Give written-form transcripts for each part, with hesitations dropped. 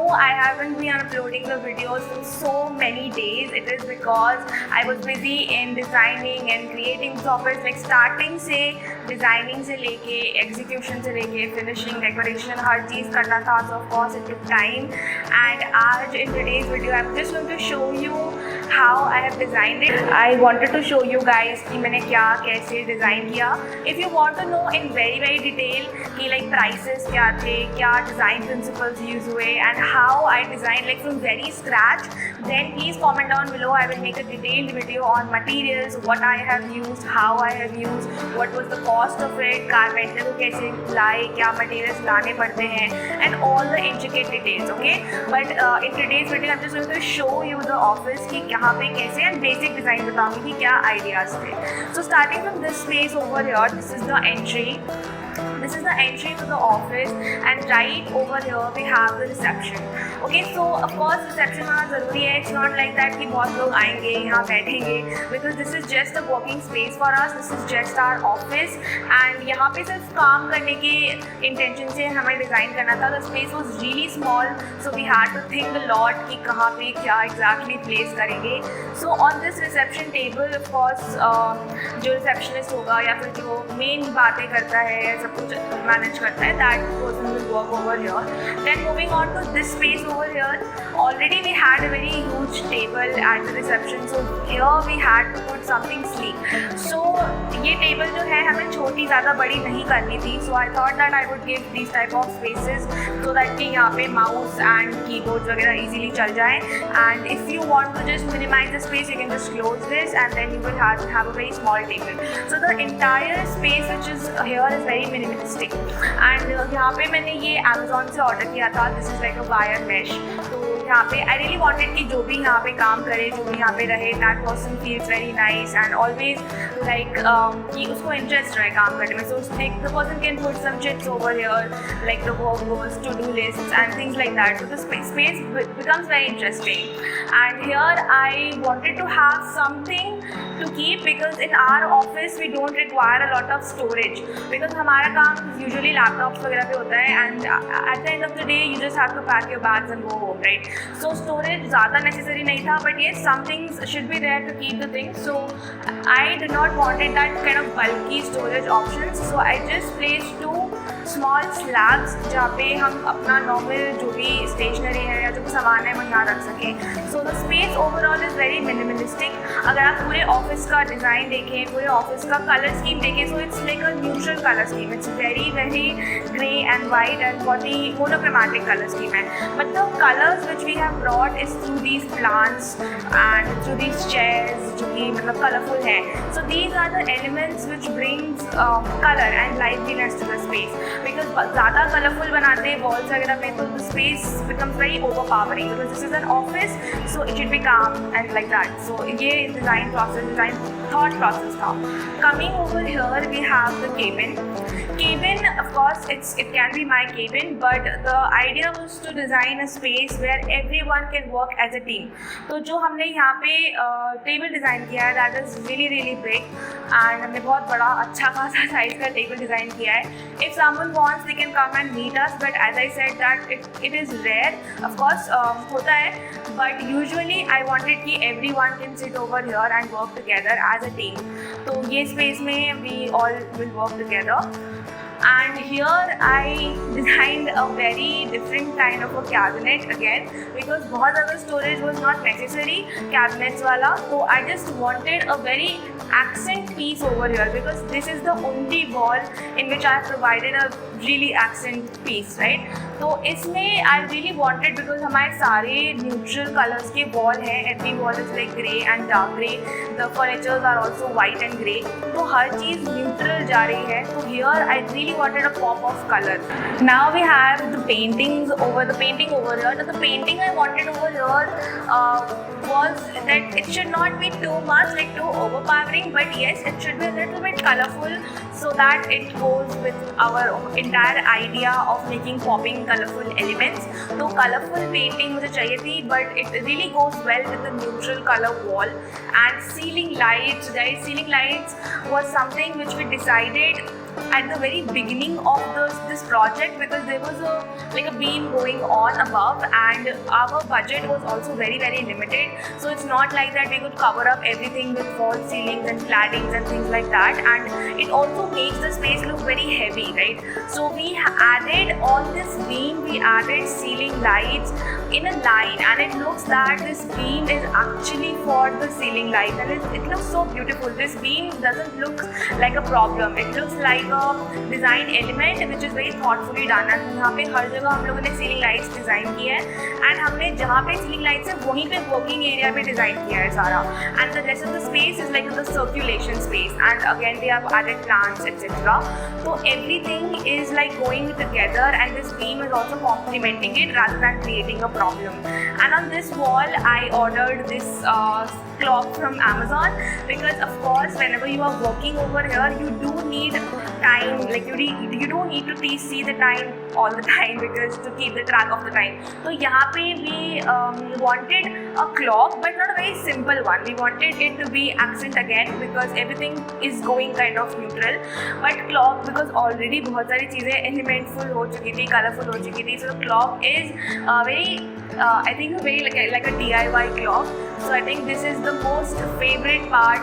I haven't been uploading the videos for so many days, it is because I was busy in designing and creating this office, like starting से designing से लेके execution से लेके finishing, decoration, हर चीज़ करना था. So of course it took time. And आज in today's video I'm just going to show you how I have designed it. I wanted to show you guys कि मैंने क्या कैसे design किया. If you want to know in very detail कि like prices क्या थे, क्या design principles use हुए and how I designed like from very scratch, then please comment down below. I will make a detailed video on materials, what I have used, how I have used, what was the cost of it, carpenter को कैसे लाए, क्या materials लाने पड़ते हैं, and all the intricate details. Okay, but in today's video I'm just going to show you the office कि यहाँ पे कैसे and basic design बताऊँगी कि क्या ideas थे. So starting from this space over here, this is the entry. This is the entry to the office, and right over here we have the reception. Okay, so of course reception आना ज़रूरी है. It's not like that कि बहुत लोग आएंगे यहाँ बैठेंगे, because this is just a working space for us. This is just our office, and यहाँ पे सिर्फ काम करने के intention से हमें design करना था. The space was really small, so we had to think a lot कि कहाँ पे क्या exactly place करेंगे. So on this reception table, of course जो receptionist होगा या फिर जो main बातें करता है, सब कुछ मैनेज करता है, that person will work over here. Then moving on to this space over here, already we had a very huge table at the reception, so here we had to put something sleek. So ये table जो है हमें छोटी ज़्यादा बड़ी नहीं करनी थी, so I thought that I would give these type of spaces so that कि यहाँ पे mouse and keyboards वगैरह easily चल जाए. And if you want to just minimize the space, you can just close this and then you will have a very small table. So the entire space which is here is very minimalistic. And यहाँ पे मैंने ये Amazon से order किया था. This is like a wire mesh. तो यहाँ पे I really wanted कि जो भी यहाँ पे काम करे, जो भी यहाँ पे रहे, that person feels very nice and always like कि उसको interest रहे काम करने में. So like the person can put some chits over here, like the work goals, to-do lists and things like that. So the space becomes very interesting. And here I wanted to have something to keep, because in our office we don't require a lot of storage, because हमारा काम usually laptops वगैरह पे होता है, and at the end of the day you just have to pack your bags and go home, right? So storage ज़्यादा necessary नहीं था, but yes, some things should be there to keep the things. So I did not wanted that kind of bulky storage options, so I just placed two small slabs जहाँ पे हम अपना normal जो भी stationery है या जो भी सामान है वो यहाँ रख सकें. So the space overall is very minimalistic. अगर आप पूरे ऑफिस का डिज़ाइन देखें, पूरे ऑफिस का कलर स्कीम देखें, so it's like a neutral color scheme. It's very grey and white and बहुत ही monochromatic color scheme है. But the colors which we have brought is through these plants and through these chairs जो कि मतलब colourful हैं. So these are the elements which brings color and liveliness to the space. Because ज़्यादा colourful बनाते हैं walls वगैरह में, तो the space becomes very overpowering. Because this is an office, so it should be calm and like that. So ये design thought process था. Coming over here we have the cabin. Cabin, of course, it can be my cabin, but the idea was to design a space where everyone can work as a team. तो जो हमने यहाँ पे table design किया है, that is really big, and हमने बहुत बड़ा अच्छा खासा साइज का टेबल डिज़ाइन किया है. If someone wants, they can come and meet us, but as I said that it is rare, of course होता है, but usually I wanted कि everyone can sit over here and work together as a team. तो ये space में we all will work together. And here I designed a very different kind of a cabinet again, because बहुत ज़्यादा storage was not necessary cabinets वाला. So I just wanted a very accent piece over here, because this is the only wall in which I have provided a really accent piece, right? तो इसमें I really wanted, because हमारे सारे neutral colors के wall हैं, every wall is like grey and dark grey. The furnitures are also white and grey. तो हर चीज़ neutral जा रही है. तो here I really wanted a pop of color. Now we have the painting over here. Now the painting I wanted over here was that it should not be too much like too overpowering, but yes, it should be a little bit colorful, so that it goes with our entire idea of making popping colorful elements. तो colourful painting मुझे चाहिए थी, but it really goes well with the neutral colour wall. And ceiling lights, guys, ceiling lights was something which we decided at the very beginning of this project, because there was a beam going on above, and our budget was also very limited. So it's not like that we could cover up everything with false ceilings and claddings and things like that, and it also makes the space look very heavy, right? So we added on this beam, we added ceiling lights in a line, and it looks that this beam is actually for the ceiling lights, and it looks so beautiful. This beam doesn't look like a problem, it looks like a design element which is very thoughtfully done. And यहाँ पे हर जगह हम लोगों ने ceiling lights design की है, and हमने जहाँ पे सीलिंग लाइट्स है वहीं पे वर्किंग एरिया पे डिज़ाइन किया है सारा. And the rest of the space is like the circulation space, and again they have added plants etcetera. तो everything is like going together, and this beam is also complementing it rather than creating a problem. And on this wall I ordered this clock from Amazon, because of course whenever you are working over here you do need time, like you don't need to see the time all the time, because to keep the track of the time. So यहाँ पे we wanted a clock, but not a very simple one. We wanted it to be accent again, because everything is going kind of neutral. But clock, because already बहुत सारी चीज़ें elementful हो चुकी थी, colorful हो चुकी थी, so the clock is I think very like a DIY clock. So I think this is the most favorite part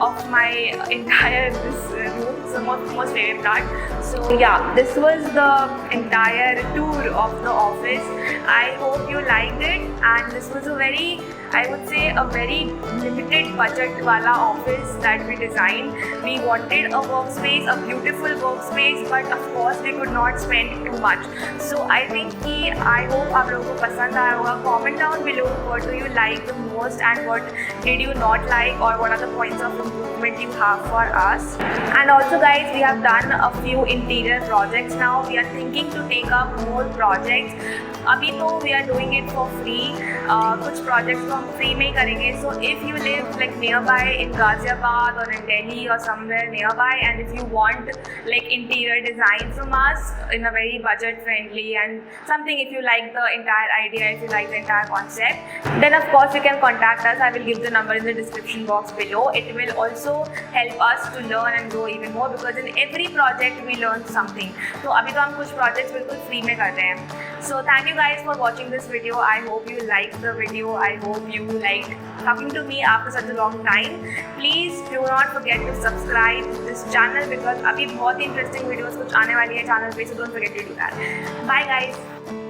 of my entire this room. So most favorite part. So yeah, this was the entire tour of the office. I hope you liked it, and this was a very, I would say, a very limited budget wala office that we designed. We wanted a workspace, a beautiful workspace, but of course we could not spend too much. So I think I hope आप लोगों को पसंद आया होगा. Comment down below what do you like the most and what did you not like, or what are the points of improvement you have for us. And also guys, we have done a few interior projects now. We are thinking to take up more projects. अभी तो we are doing it for free. कुछ projects तो हम free में ही करेंगे. So if you live like nearby in Ghaziabad or in Delhi or somewhere nearby, and if you want like interior design from us in a very budget friendly and something, if you like the entire idea, if you like the entire concept, then of course you can contact us. I will give the number in the description box below. It will also help us to learn and grow even more, because in every project we learn something. तो अभी तो हम कुछ projects बिल्कुल free में कर रहे हैं. So thank you guys for watching this video. I hope you liked the video. I hope you liked talking to me after such a long time. Please do not forget to subscribe to this channel, because अभी बहुत ही interesting videos कुछ आने वाली है channel पे, so don't forget to do that. Bye guys.